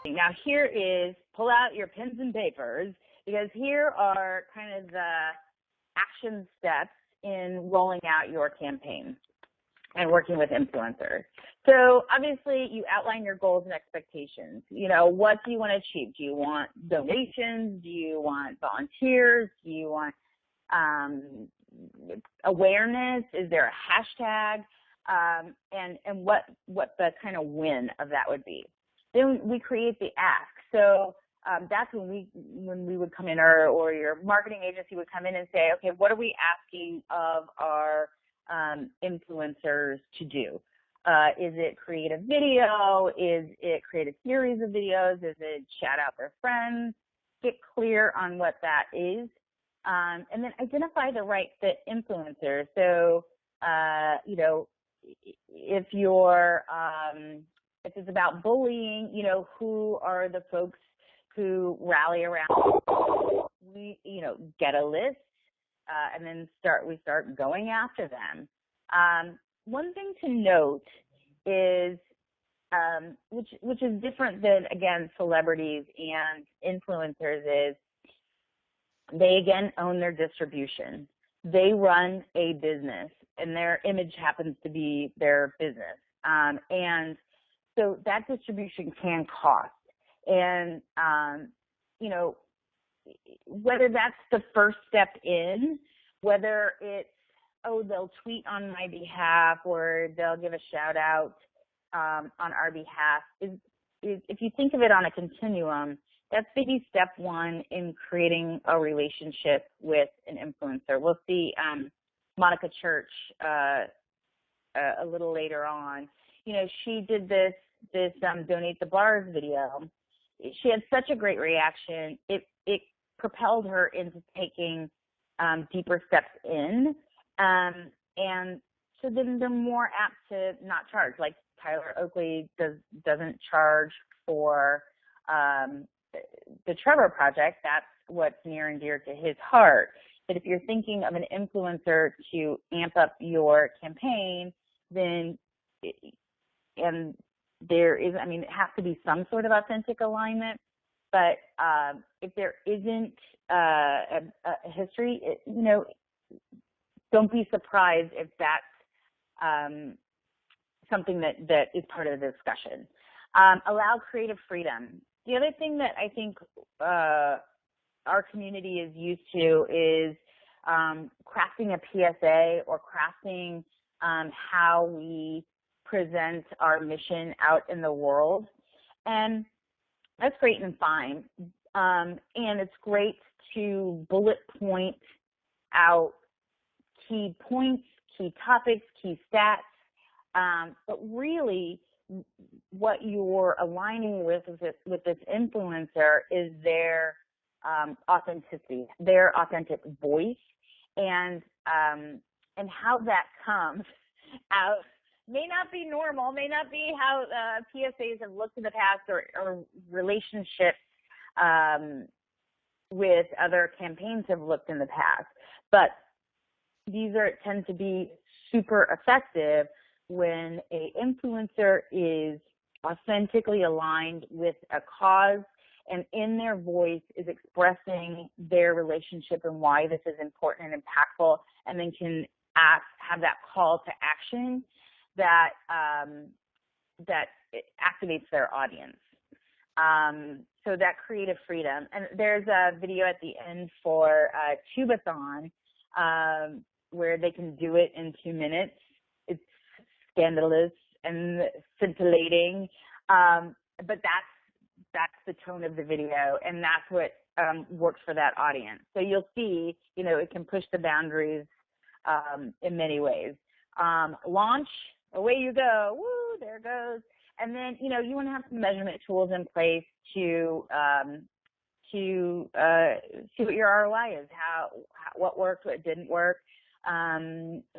Now here is, pull out your pens and papers, because here are kind of the action steps in rolling out your campaign and working with influencers. So obviously you outline your goals and expectations. You know, what do you want to achieve? Do you want donations? Do you want volunteers? Do you want awareness? Is there a hashtag? And what the kind of win of that would be. Then we create the ask. So that's when we would come in, or your marketing agency would come in and say, okay, what are we asking of our influencers to do? Is it create a video? Is it create a series of videos? Is it shout out their friends? Get clear on what that is. And then identify the right fit influencer. So, you know, if it's about bullying, you know, who are the folks who rally around? We, you know, get a list, and then we start going after them. One thing to note is, which is different than, again, celebrities and influencers, is they, again, own their distribution. They run a business, and their image happens to be their business. And so that distribution can cost. And, you know, whether that's the first step in, whether it's, oh, they'll tweet on my behalf or they'll give a shout out on our behalf, is if you think of it on a continuum, that's maybe step one in creating a relationship with an influencer. We'll see Monica Church a little later on. You know, she did this Donate the Bars video. She had such a great reaction. It propelled her into taking deeper steps in. And so then they're more apt to not charge. Like Tyler Oakley doesn't charge for the Trevor Project. That's what's near and dear to his heart. But if you're thinking of an influencer to amp up your campaign, then and there is, I mean, it has to be some sort of authentic alignment. But if there isn't a history, you know, don't be surprised if that's something that is part of the discussion. Allow creative freedom. The other thing that I think our community is used to is crafting a PSA or crafting how we present our mission out in the world. And that's great and fine. And it's great to bullet point out key points, key topics, key stats. But really, what you're aligning with this influencer is their authenticity, their authentic voice, and how that comes out may not be normal, may not be how PSAs have looked in the past, or relationships with other campaigns have looked in the past. But these tend to be super effective when an influencer is authentically aligned with a cause and in their voice is expressing their relationship and why this is important and impactful, and then can have that call to action that activates their audience. So that creative freedom. And there's a video at the end for Tubathon where they can do it in 2 minutes. It's scandalous and scintillating, but that's the tone of the video, and that's what works for that audience. So you'll see, you know, it can push the boundaries in many ways. Launch, away you go, woo, there it goes. And then, you know, you want to have some measurement tools in place to see what your ROI is, what worked, what didn't work,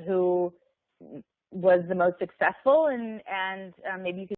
who was the most successful, and maybe you could